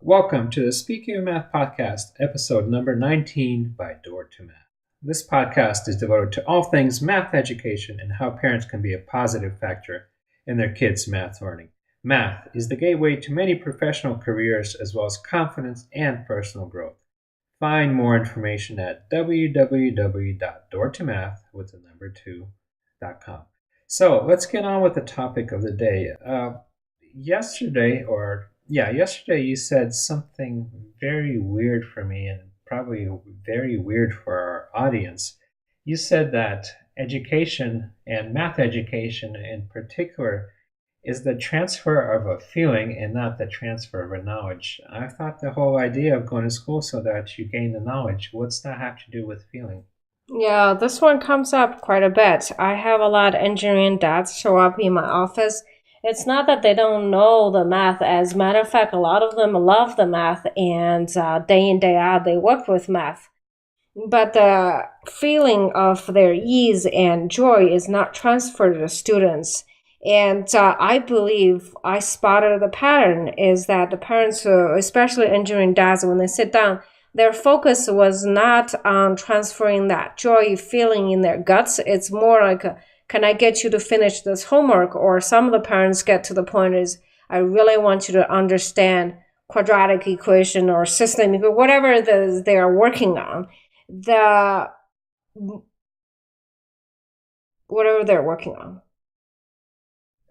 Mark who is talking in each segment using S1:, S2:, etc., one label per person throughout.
S1: Welcome to the Speaking of Math podcast, episode number 19 by Door to Math. This podcast is devoted to all things math education and how parents can be a positive factor in their kids' math learning. Math is the gateway to many professional careers as well as confidence and personal growth. Find more information at www.doortomath.com. So let's get on with the topic of the day. Yesterday you said something very weird for me and probably very weird for our audience. You said that education and math education in particular is the transfer of a feeling and not the transfer of a knowledge. I thought the whole idea of going to school so that you gain the knowledge. What's that have to do with feeling?
S2: Yeah, this one comes up quite a bit. I have a lot of engineering dads show up in my office. It's not that they don't know the math. As a matter of fact, a lot of them love the math and day in, day out, they work with math. But the feeling of their ease and joy is not transferred to students. And I believe I spotted the pattern is that the parents, especially engineering dads, when they sit down, their focus was not on transferring that joy feeling in their guts. It's more like, can I get you to finish this homework? Or some of the parents get to the point is, I really want you to understand quadratic equation or system, whatever they are working on. Whatever they're working on.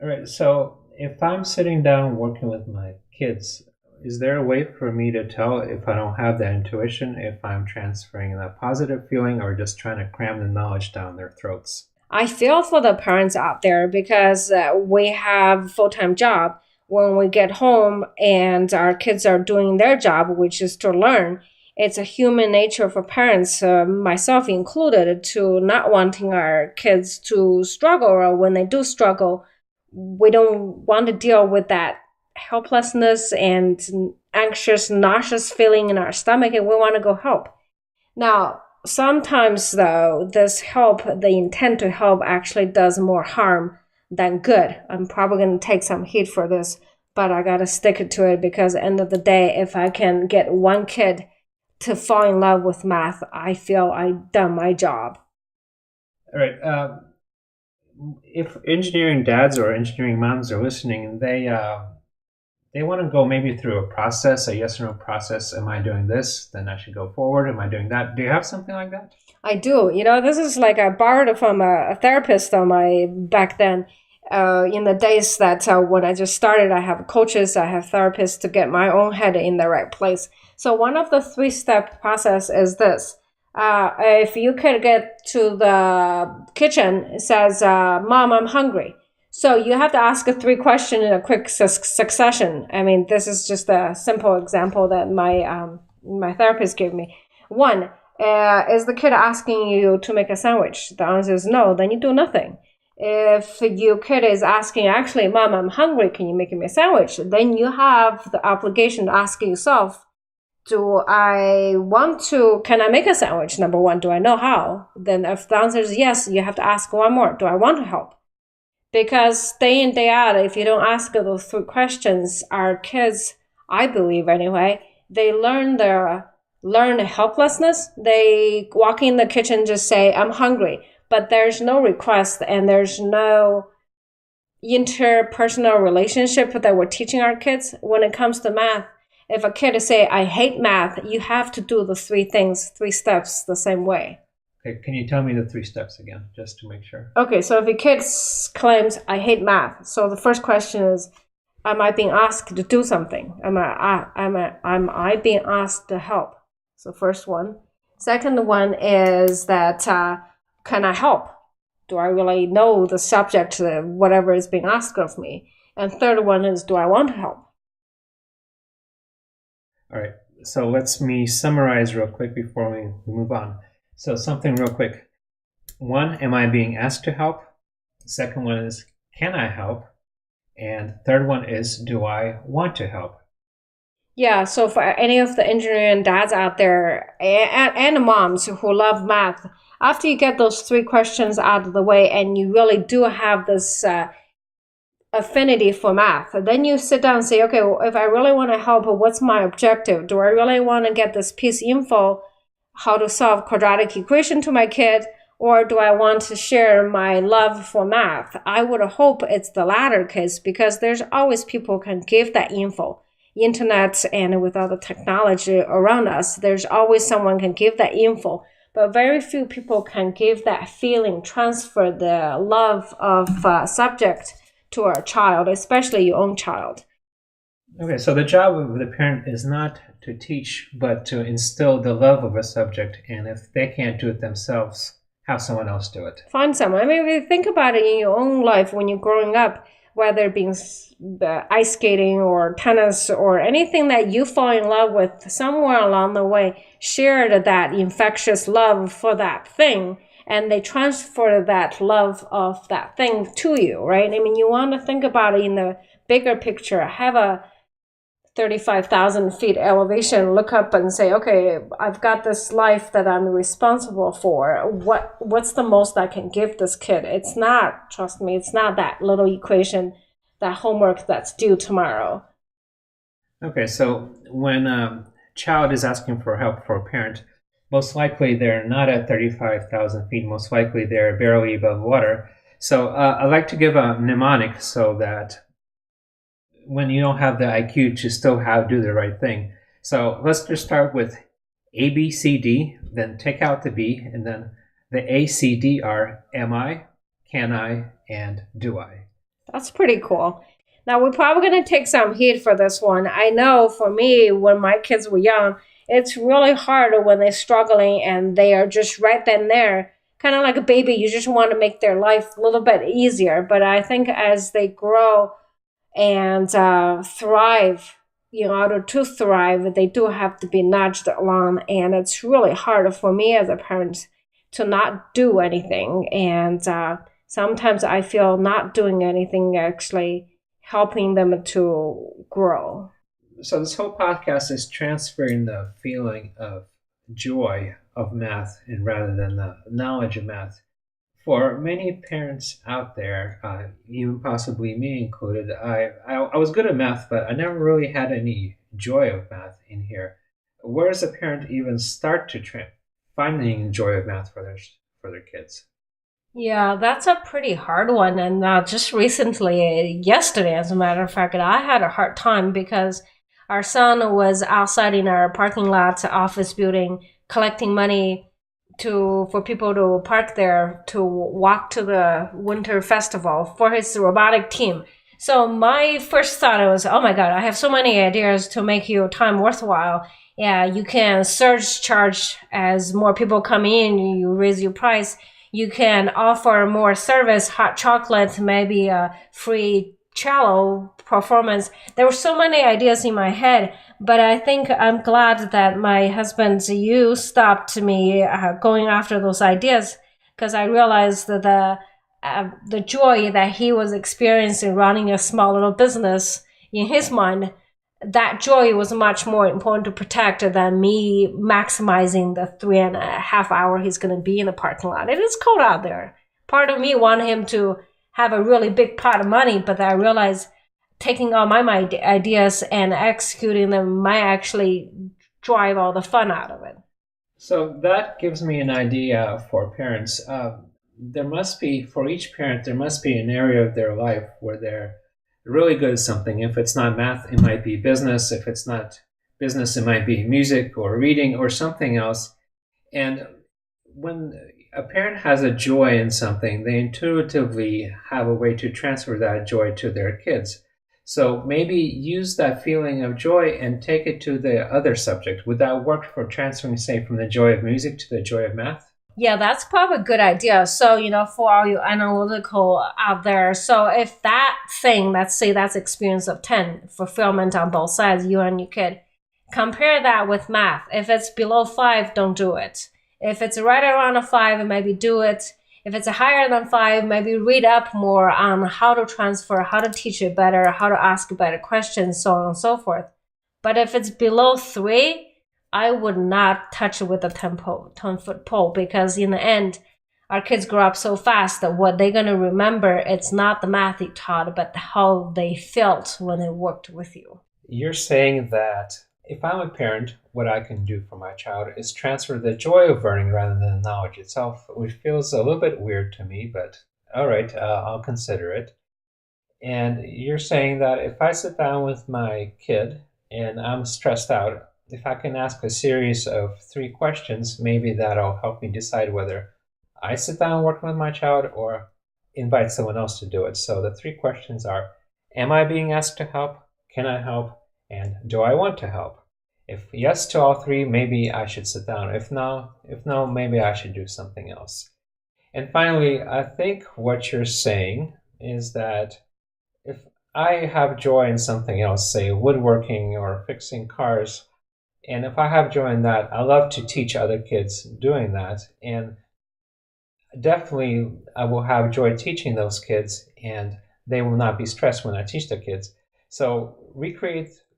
S1: All right, so if I'm sitting down working with my kids, is there a way for me to tell if I don't have that intuition, if I'm transferring that positive feeling or just trying to cram the knowledge down their throats?
S2: I feel for the parents out there because we have a full-time job. When we get home and our kids are doing their job, which is to learn, it's a human nature for parents, myself included, to not wanting our kids to struggle, or when they do struggle, we don't want to deal with that helplessness and anxious, nauseous feeling in our stomach, and we want to go help. Now, sometimes though, this help, the intent to help actually does more harm than good. I'm probably going to take some heat for this, but I got to stick to it because at the end of the day, if I can get one kid to fall in love with math, I feel I've done my job.
S1: All right. If engineering dads or engineering moms are listening, they want to go maybe through a process, a yes or no process. Am I doing this? Then I should go forward. Am I doing that? Do you have something like that?
S2: I do. This is like I borrowed from a therapist on my back then. In the days that when I just started, I have coaches, I have therapists to get my own head in the right place. So one of the 3-step process is this. If you could get to the kitchen, it says, Mom, I'm hungry. So you have to ask 3 questions in a quick succession. I mean, this is just a simple example that my therapist gave me. 1, is the kid asking you to make a sandwich? The answer is no, then you do nothing. If your kid is asking, actually, Mom, I'm hungry, can you make me a sandwich? Then you have the obligation to ask yourself, can I make a sandwich? Number 1, do I know how? Then if the answer is yes, you have to ask one more, do I want to help? Because day in, day out, if you don't ask those 3 questions, our kids, I believe anyway, they learn helplessness. They walk in the kitchen, just say, I'm hungry. But there's no request and there's no interpersonal relationship that we're teaching our kids. When it comes to math, if a kid say, I hate math, you have to do the 3 steps the same way.
S1: Okay, can you tell me the 3 steps again, just to make sure?
S2: Okay, so if a kid claims, I hate math, so the first question is, am I being asked to do something? Am I being asked to help? So first one. Second one is that, can I help? Do I really know the subject, whatever is being asked of me? And third one is, do I want to help?
S1: All right, so let me summarize real quick before we move on. So something real quick. 1, am I being asked to help? Second one is, can I help? And third one is, do I want to help?
S2: Yeah, so for any of the engineering dads out there and moms who love math, after you get those 3 questions out of the way and you really do have this affinity for math. Then you sit down and say, okay, well, if I really want to help, what's my objective? Do I really want to get this piece info, how to solve quadratic equation to my kid? Or do I want to share my love for math? I would hope it's the latter case, because there's always people who can give that info. Internet and with all the technology around us, there's always someone can give that info. But very few people can give that feeling, transfer the love of subject to a child, especially your own child.
S1: Okay, so the job of the parent is not to teach, but to instill the love of a subject. And if they can't do it themselves, have someone else do it.
S2: Find someone. I mean, if you think about it in your own life when you're growing up, whether it being ice skating or tennis or anything that you fall in love with, somewhere along the way, shared that infectious love for that thing, and they transfer that love of that thing to you, right? I mean, you want to think about it in the bigger picture. Have a 35,000 feet elevation, look up and say, okay, I've got this life that I'm responsible for. What's the most I can give this kid? It's not, trust me, it's not that little equation, that homework that's due tomorrow.
S1: Okay, so when a child is asking for help for a parent, most likely they're not at 35,000 feet. Most likely they're barely above water. So I like to give a mnemonic so that when you don't have the IQ to still do the right thing. So let's just start with A, B, C, D, then take out the B, and then the A, C, D are am I, can I, and do I.
S2: That's pretty cool. Now, we're probably going to take some heat for this one. I know for me, when my kids were young, it's really hard when they're struggling and they are just right then there. Kind of like a baby, you just want to make their life a little bit easier. But I think as they grow and thrive, in order to thrive, they do have to be nudged along. And it's really hard for me as a parent to not do anything. And sometimes I feel not doing anything actually helping them to grow.
S1: So this whole podcast is transferring the feeling of joy of math and rather than the knowledge of math. For many parents out there, even possibly me included, I was good at math, but I never really had any joy of math in here. Where does a parent even start to finding joy of math for their kids?
S2: Yeah, that's a pretty hard one. And just recently, yesterday, as a matter of fact, I had a hard time because our son was outside in our parking lot office building collecting money for people to park there to walk to the winter festival for his robotic team. So my first thought was, oh my God, I have so many ideas to make your time worthwhile. Yeah, you can surge charge as more people come in, you raise your price. You can offer more service, hot chocolate, maybe a free cello performance. There were so many ideas in my head, but I think I'm glad that my husband, you stopped me going after those ideas, because I realized that the joy that he was experiencing running a small little business in his mind, that joy was much more important to protect than me maximizing the 3.5 hours he's going to be in the parking lot. It is cold out there. Part of me wanted him to have a really big pot of money, but I realized taking all my ideas and executing them might actually drive all the fun out of it.
S1: So that gives me an idea for parents. There must be, for each parent, there must be an area of their life where they're really good at something. If it's not math, it might be business. If it's not business, it might be music or reading or something else. And when a parent has a joy in something, they intuitively have a way to transfer that joy to their kids. So maybe use that feeling of joy and take it to the other subject. Would that work for transferring, say, from the joy of music to the joy of math?
S2: Yeah, that's probably a good idea. So, for all you analytical out there, so if that thing, let's say that's experience of 10, fulfillment on both sides, you and your kid, compare that with math. If it's below 5, don't do it. If it's right around a 5, maybe do it. If it's higher than 5, maybe read up more on how to transfer, how to teach it better, how to ask better questions, so on and so forth. But if it's below 3, I would not touch it with a 10-foot pole, because in the end, our kids grow up so fast that what they're going to remember, it's not the math you taught, but how they felt when they worked with you.
S1: You're saying that if I'm a parent, what I can do for my child is transfer the joy of learning rather than the knowledge itself, which feels a little bit weird to me, but all right, I'll consider it. And you're saying that if I sit down with my kid and I'm stressed out, if I can ask a series of 3 questions, maybe that'll help me decide whether I sit down working with my child or invite someone else to do it. So the 3 questions are, am I being asked to help? Can I help? And do I want to help? If yes to all 3, maybe I should sit down. If no, maybe I should do something else. And finally, I think what you're saying is that if I have joy in something else, say woodworking or fixing cars, and if I have joy in that, I love to teach other kids doing that. And definitely I will have joy teaching those kids, and they will not be stressed when I teach the kids. So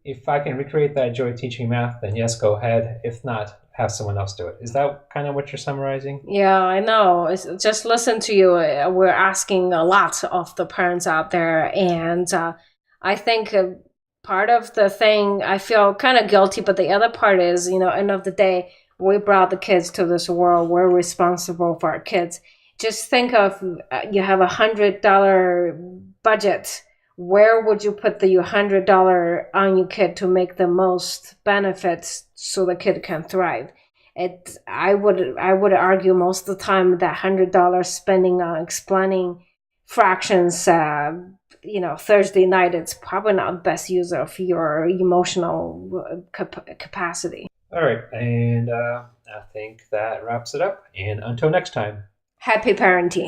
S1: if I can recreate that joy teaching math, then yes, go ahead. If not, have someone else do it. Is that kind of what you're summarizing?
S2: Yeah, I know. Just listen to you. We're asking a lot of the parents out there. And I think part of the thing, I feel kind of guilty, but the other part is, end of the day, we brought the kids to this world. We're responsible for our kids. Just think of, you have $100 budget. Where would you put the $100 on your kid to make the most benefits so the kid can thrive? I would argue most of the time that $100 spending on explaining fractions, Thursday night, it's probably not the best use of your emotional capacity.
S1: All right, and I think that wraps it up. And until next time.
S2: Happy parenting.